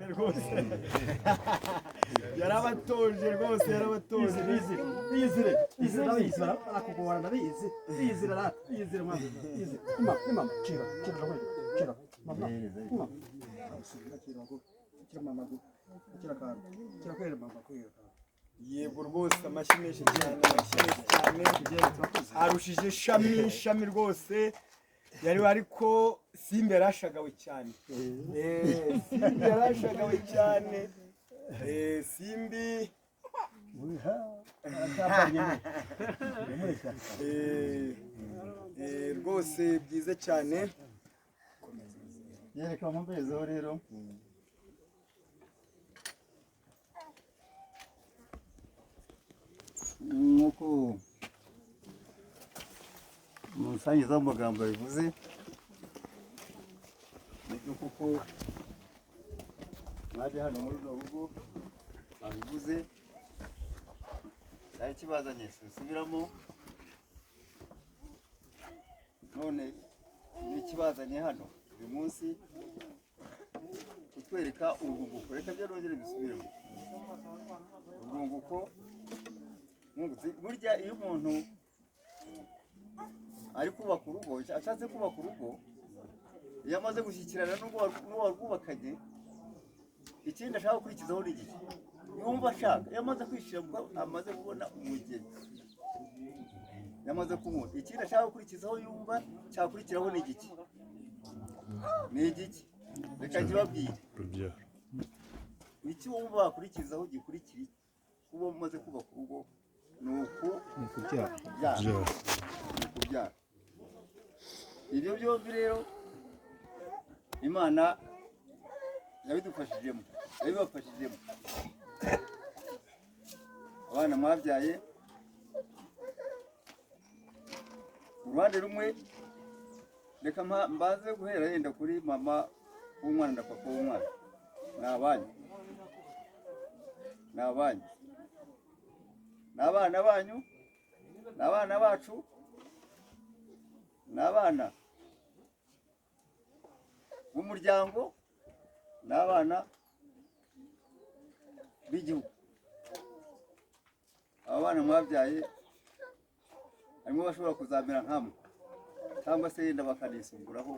rwose yarabatoje rwose yarabatoje bizire bizira akugora ndabizi bizira mama mama kira mama kira kwera mama kwera yego rwose amashimishe cyane arushije ishami rwose yari ariko Simba yarashagawe cyane Simba yarashagawe cyane Simbi rwose byiza cyane yereka mumbezo rero nuko musangiza amagambo bivuze nibyo kuko mwaje hano muri rugo babivuze cyari kibazanye subiramo none nikibazanye hano uyu munsi kutwereka urwunguko reka byo rongere bisubiremo urwunguko burya iyo umuntu ari kubaka urugo ashatse kubaka urugo iyo amaze gushyikirana n'uwarwubakanye ikindi ashaka gukurikizaho ni iki yumva ashaka iyo amaze kwishyira amaze kubona umugeni yamaze kumubona ikindi ashaka gukurikizaho yumva cyakurikiraho ni igiki reka nkibabwire iki wumva wakurikizaho gikurikira kuba umaze kubaka urugo ni ukubyara ibyo byombi rero Imana yabidufashijemo yabibafashijemo abana mwabyaye uruhande rumwe reka mbaze guhera yenda kuri mama w'umwana na papa w'umwana ni abanyu ni abana banyu ni abana bacu ni abana b'umuryango ni abana b'igihugu aba bana mwabyaye harimo bashobora kuzamera nkamwe cyangwa se yenda bakanisunguraho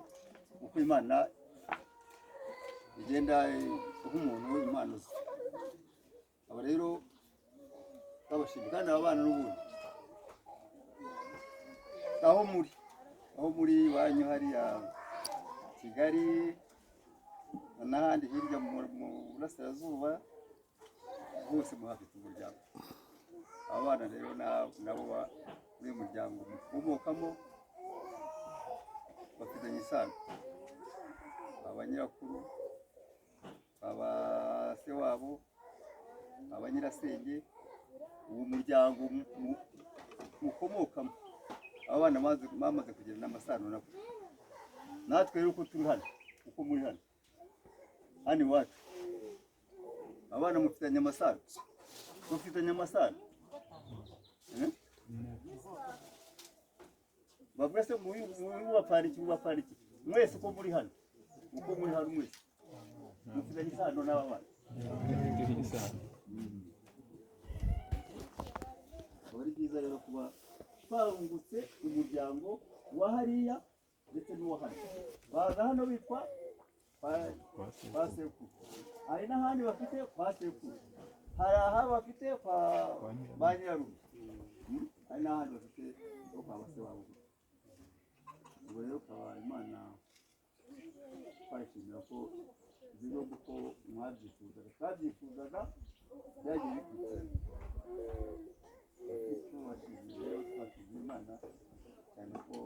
uko Imana igenda nk'umuntu impano ze aba rero babashimira kandi aba bana n'ubundi aho muri iwanyu hariya Kigali n'ahandi hirya mu burasirazuba bose muhafite umuryango aba bana rero nabo muri muryango mukomokamo bafitanye isano abanyirakuru aba se wabo abanyirasenge uwo muryango mukomokamo aba bana bamaze kugirana amasano nabo natwe rero uko turi hano uko muri hano iwacu abana mufitanye amasano bavuga se mubapariki mwese uko muri hano mwese mufitanye isano n'aba bana ari byiza rero kuba twahungutse umuryango wa hariya ndetse n'uwa hano baza hano bitwa kwa sekuru hari n'ahandi bafite kwa sekuru hari aha bafite kwa ba nyirarume hari n'ahandi bafite kwa base wabo ubwo rero ukaba Imana twashimira ko zino kuko twabyifuzaga byagiye bikurikira twashimira Imana cyane ko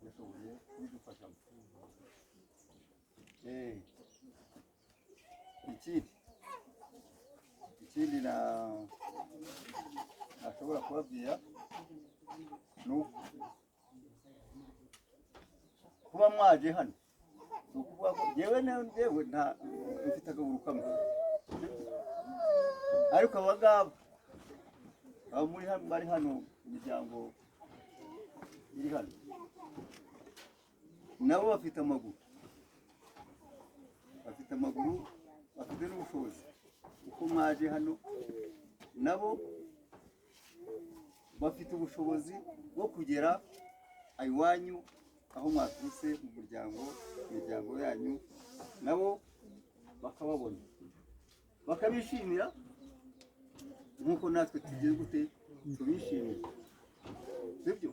yashoboye kubidufashamo ikindi nashobora kubabwira ni kuba mwaje hano ni ukuvuga ko njyewe mfite akaguru kamwe ariko aba bari hano imiryango iri hano nabo bafite amaguru bafite mwaje hano nabo bafite ubushobozi bwo kugera iwanyu aho mwaturutse mu miryango yanyu, nabo bakababona bakabishimira nk'uko natwe tugiye gute tubishimiye, sibyo?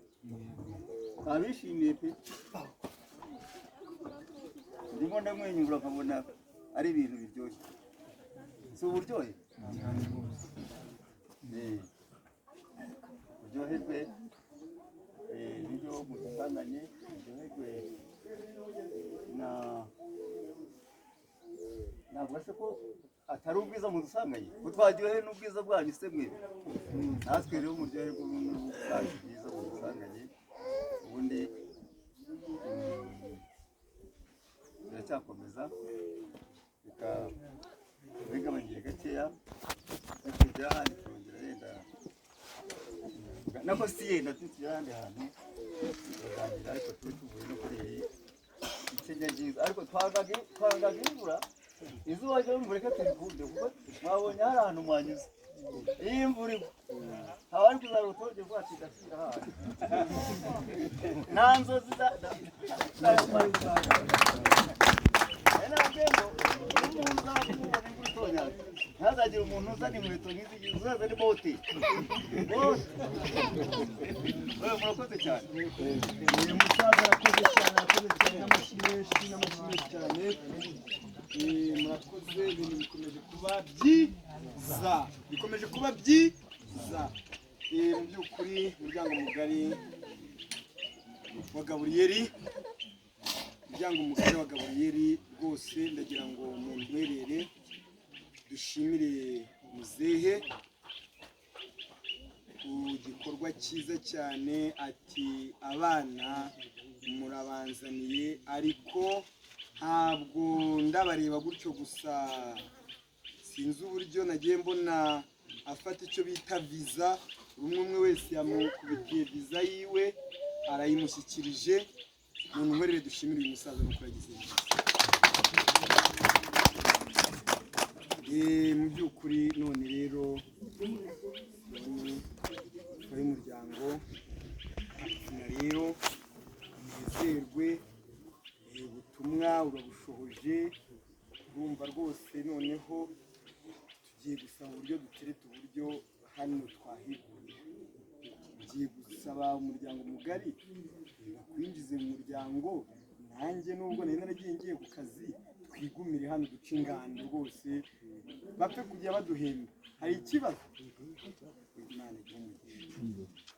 Abishimiye pe, ndimo ndamwenyura nkabona ari ibintu biryoshye, si uburyohe? Uryoherwe n'ibyo mudusanganye, uryoherwe ntabwo se ko atari ubwiza mudusanganye, ko twaryohewe n'ubwiza bwanyu se mwe, natwe rero muryoherwe n'ubwiza mudusanganye. Ubundi biracyakomeza bigabanyije gakeya, tujya ahandi turongera yenda nako si yenda tujya ahandi hantu tukaganira, ariko tube tuvuye no kuri ikenya ryiza, ariko twangaga imvura, izuba ryo mureke turikunde kuko mwabonye hari ahantu mwanyuze. Iyi imvura igwa haba ari kuzana urutonde rwacu igashyira hano, nta nzozi ntazagire umuntu uzana inkweto nk'izi, uzazane bote. Murakoze cyane. Uyu musaza arakoze cyane, n'amashyi menshi cyane. Murakoze, ibintu bikomeje kuba byiza. Mu by'ukuri umuryango mugari wa Gaburiyeli, rwose ndagira ngo muntwerere dushimire muzehe ku gikorwa cyiza cyane. Ati abana murabanzaniye, ariko ntabwo ndabareba gutyo gusa, sinzi uburyo nagiye mbona afata icyo bita viza, umwe wese yamukubitiye viza yiwe arayimushyikirije. Umuntu nkwerere dushimire uyu musaza nuko yagize neza. Mu by'ukuri none rero umuryango na rero mwizerwe, ubutumwa urabushohoje, urumva rwose. Noneho tugiye gusaba uburyo dutereta uburyo hano twahiguye, tugiye gusaba umuryango mugari bakwinjize mu muryango, nanjye nubwo nari naragiye ngiye ku kazi, twigumire hano duce ingando rwose, bapfe kujya baduhemba. Hari ikibazo? Imana iguhe umugisha.